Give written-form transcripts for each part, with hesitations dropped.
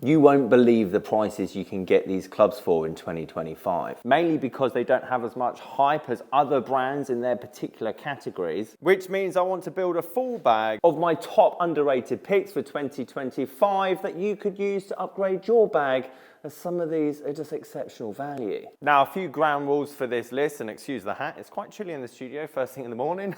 You won't believe the prices you can get these clubs for in 2025, mainly because they don't have as much hype as other brands in their particular categories, which means I want to build a full bag of my top underrated picks for 2025 that you could use to upgrade your bag, as some of these are just exceptional value. Now, a few ground rules for this list, and excuse the hat, it's quite chilly in the studio first thing in the morning.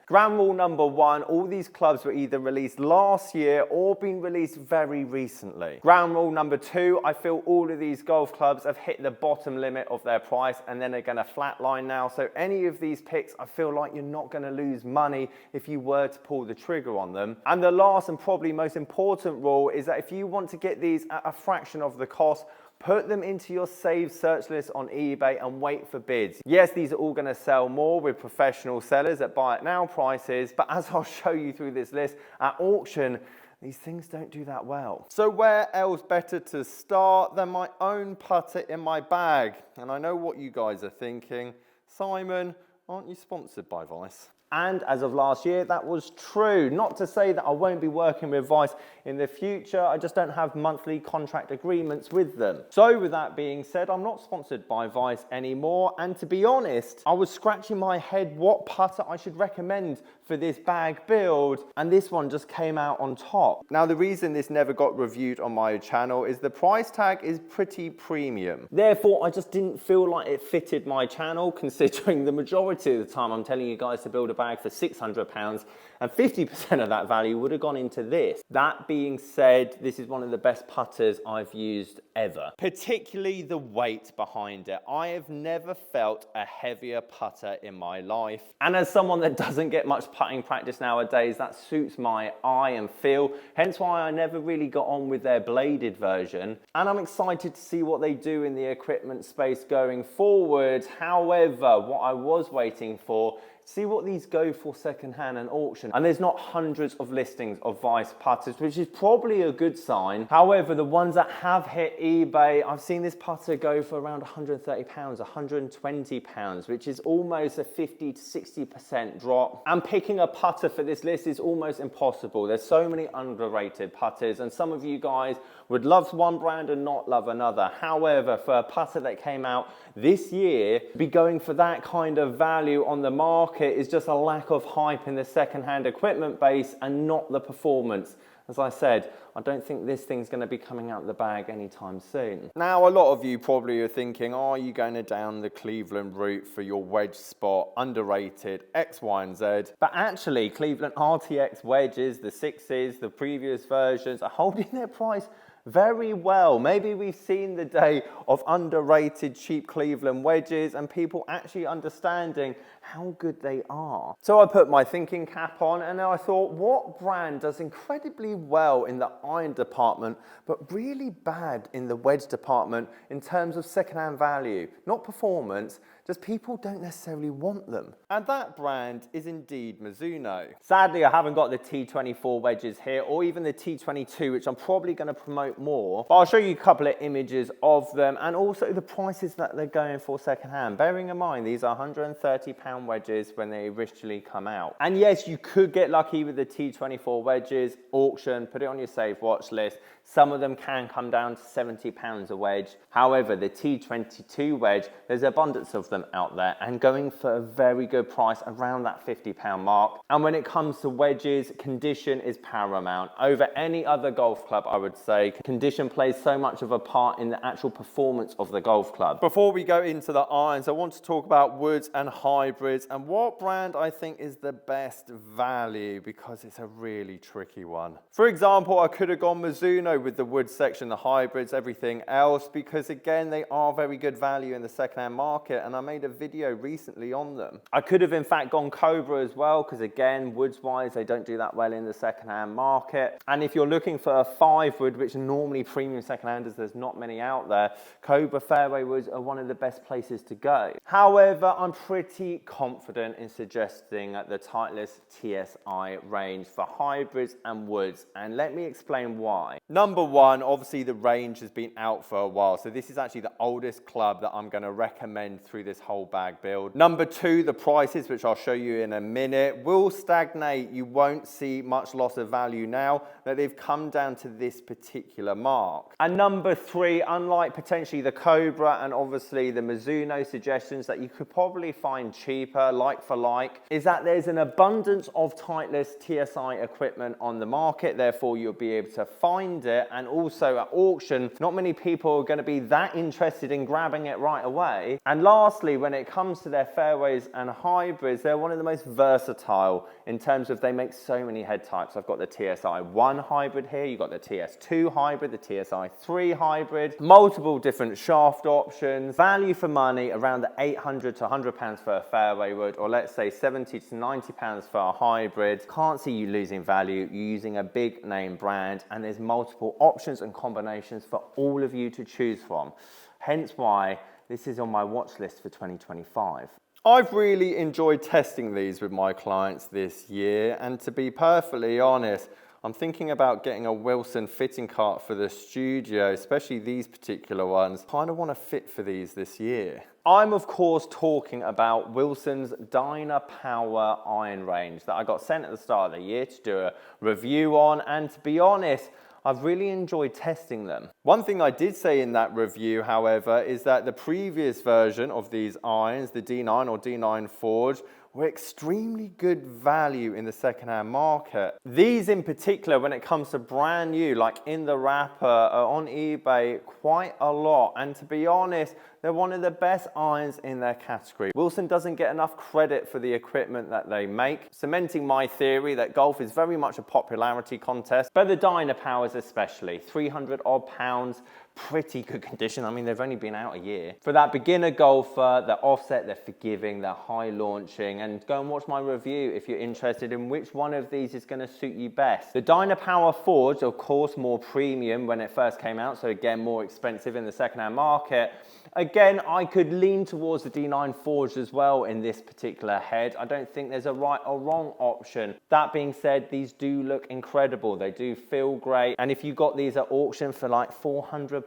Ground rule number one, all these clubs were either released last year or been released very recently. Ground rule number two, I feel all of these golf clubs have hit the bottom limit of their price and then they're gonna flatline now. So any of these picks, I feel like you're not gonna lose money if you were to pull the trigger on them. And the last and probably most important rule is that if you want to get these at a fraction of the cost, put them into your saved search list on eBay and wait for bids. Yes, these are all going to sell more with professional sellers at buy it now prices, but as I'll show you through this list, at auction, these things don't do that well. So where else better to start than my own putter in my bag? And I know what you guys are thinking. Simon, aren't you sponsored by Vice? And as of last year, that was true. Not to say that I won't be working with Vice in the future, I just don't have monthly contract agreements with them. So with that being said, I'm not sponsored by Vice anymore. And to be honest, I was scratching my head what putter I should recommend for this bag build, and this one just came out on top. Now, the reason this never got reviewed on my channel is the price tag is pretty premium. Therefore, I just didn't feel like it fitted my channel, considering the majority of the time I'm telling you guys to build a bag for £600 and 50% of that value would have gone into this. That being said, this is one of the best putters I've used ever, particularly the weight behind it. I have never felt a heavier putter in my life. And as someone that doesn't get much putting practice nowadays, that suits my eye and feel, hence why I never really got on with their bladed version. And I'm excited to see what they do in the equipment space going forward. However, what I was waiting for, see what these go for secondhand and auction. And there's not hundreds of listings of Vice putters, which is probably a good sign. However, the ones that have hit eBay, I've seen this putter go for around £130, £120, which is almost a 50 to 60% drop. And picking a putter for this list is almost impossible. There's so many underrated putters, and some of you guys would love one brand and not love another. However, for a putter that came out this year, be going for that kind of value on the market is just a lack of hype in the second-hand equipment base and not the performance. As I said, I don't think this thing's going to be coming out of the bag anytime soon. Now, a lot of you probably are thinking, oh, are you going down the Cleveland route for your wedge spot, underrated, X, Y, and Z? But actually, Cleveland RTX wedges, the 6s, the previous versions, are holding their price very well. Maybe we've seen the day of underrated cheap Cleveland wedges and people actually understanding how good they are. So I put my thinking cap on and I thought, what brand does incredibly well in the iron department, but really bad in the wedge department in terms of secondhand value, not performance, just people don't necessarily want them. And that brand is indeed Mizuno. Sadly, I haven't got the T24 wedges here or even the T22, which I'm probably going to promote more. But I'll show you a couple of images of them and also the prices that they're going for secondhand. Bearing in mind, these are £130 wedges when they originally come out. And yes, you could get lucky with the T24 wedges, auction, put it on your save watch list. Some of them can come down to £70 a wedge. However, the T22 wedge, there's abundance of them out there and going for a very good price around that £50 mark. And when it comes to wedges, condition is paramount. Over any other golf club, I would say, condition plays so much of a part in the actual performance of the golf club. Before we go into the irons, I want to talk about woods and hybrids and what brand I think is the best value, because it's a really tricky one. For example, I could have gone Mizuno with the wood section, the hybrids, everything else, because again, they are very good value in the secondhand market, and I made a video recently on them. I could have in fact gone Cobra as well, because again, woods wise, they don't do that well in the secondhand market. And if you're looking for a 5 wood, which are normally premium secondhanders, there's not many out there, Cobra Fairway woods are one of the best places to go. However, I'm pretty confident in suggesting the Titleist TSI range for hybrids and woods, and let me explain why. Number Number one, obviously the range has been out for a while. So this is actually the oldest club that I'm gonna recommend through this whole bag build. Number two, the prices, which I'll show you in a minute, will stagnate. You won't see much loss of value now that they've come down to this particular mark. And number three, unlike potentially the Cobra and obviously the Mizuno suggestions that you could probably find cheaper, like for like, is that there's an abundance of Titleist TSI equipment on the market. Therefore, you'll be able to find it. And also at auction, not many people are going to be that interested in grabbing it right away. And lastly, when it comes to their fairways and hybrids, they're one of the most versatile in terms of they make so many head types. I've got the TSI 1 hybrid here, you've got the TS2 hybrid, the TSI 3 hybrid, multiple different shaft options, value for money around the £800 to £100 for a fairway wood, or let's say £70 to £90 for a hybrid. Can't see you losing value. You're using a big name brand, and there's multiple options and combinations for all of you to choose from. Hence why this is on my watch list for 2025. I've really enjoyed testing these with my clients this year, and to be perfectly honest, I'm thinking about getting a Wilson fitting cart for the studio, especially these particular ones. Kind of want to fit for these this year. I'm of course talking about Wilson's Dynapower iron range that I got sent at the start of the year to do a review on, and to be honest, I've really enjoyed testing them. One thing I did say in that review, however, is that the previous version of these irons, the D9 or D9 Forge, were extremely good value in the secondhand market. These in particular, when it comes to brand new, like in the wrapper, are on eBay quite a lot. And to be honest, they're one of the best irons in their category. Wilson doesn't get enough credit for the equipment that they make, cementing my theory that golf is very much a popularity contest, but the Dynapowers especially, 300 odd pounds, pretty good condition. I mean, they've only been out a year. For that beginner golfer, they're offset, they're forgiving, they're high launching, and go and watch my review if you're interested in which one of these is going to suit you best. The Dynapower Forge, of course, more premium when it first came out, so again, more expensive in the secondhand market. Again, I could lean towards the D9 Forge as well in this particular head. I don't think there's a right or wrong option. That being said, these do look incredible. They do feel great. And if you got these at auction for like £400,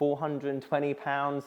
£420,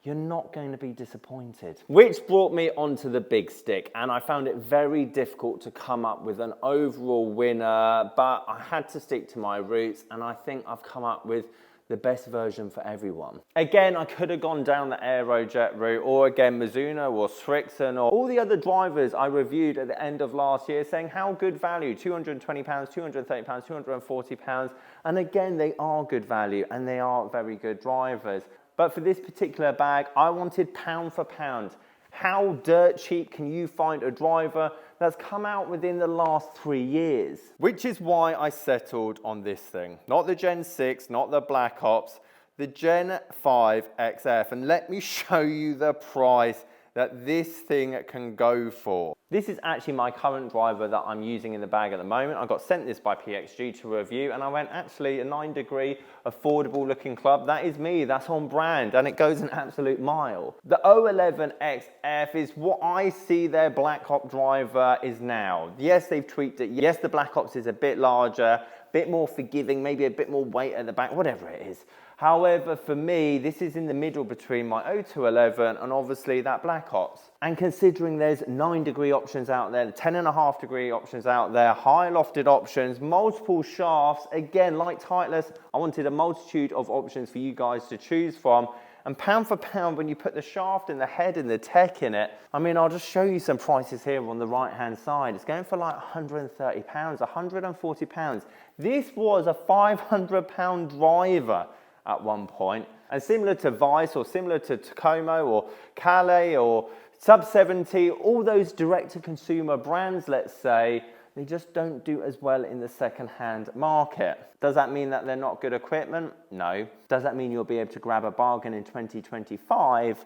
you're not going to be disappointed. Which brought me onto the big stick, and I found it very difficult to come up with an overall winner, but I had to stick to my roots, and I think I've come up with the best version for everyone. Again, I could have gone down the Aerojet route, or again Mizuno or Srixon or all the other drivers I reviewed at the end of last year, saying how good value, £220, £230, £240, and again they are good value and they are very good drivers. But for this particular bag, I wanted pound for pound. How dirt cheap can you find a driver that's come out within the last 3 years? Which is why I settled on this thing. Not the Gen 6, not the Black Ops, the Gen 5 XF. And let me show you the price that this thing can go for. This is actually my current driver that I'm using in the bag at the moment. I got sent this by PXG to review, and I went, actually, a 9-degree, affordable looking club. That is me, that's on brand, and it goes an absolute mile. The 011 XF is what I see their Black Ops driver is now. Yes, they've tweaked it. Yes, the Black Ops is a bit larger, bit more forgiving, maybe a bit more weight at the back, whatever it is. However, for me, this is in the middle between my 0211 and obviously that Black Ops. And considering there's 9-degree options out there, 10.5-degree options out there, high lofted options, multiple shafts, again, like Titleist, I wanted a multitude of options for you guys to choose from. And pound for pound, when you put the shaft and the head and the tech in it, I mean, I'll just show you some prices here on the right-hand side. It's going for like £130, £140. This was a £500 driver at one point. And similar to Vice or similar to Tacoma or Calais or Sub 70, all those direct-to-consumer brands, let's say, they just don't do as well in the second-hand market. Does that mean that they're not good equipment? No. Does that mean you'll be able to grab a bargain in 2025?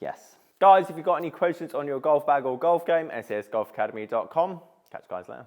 Yes. Guys, if you've got any questions on your golf bag or golf game, sasgolfacademy.com. Catch you guys later.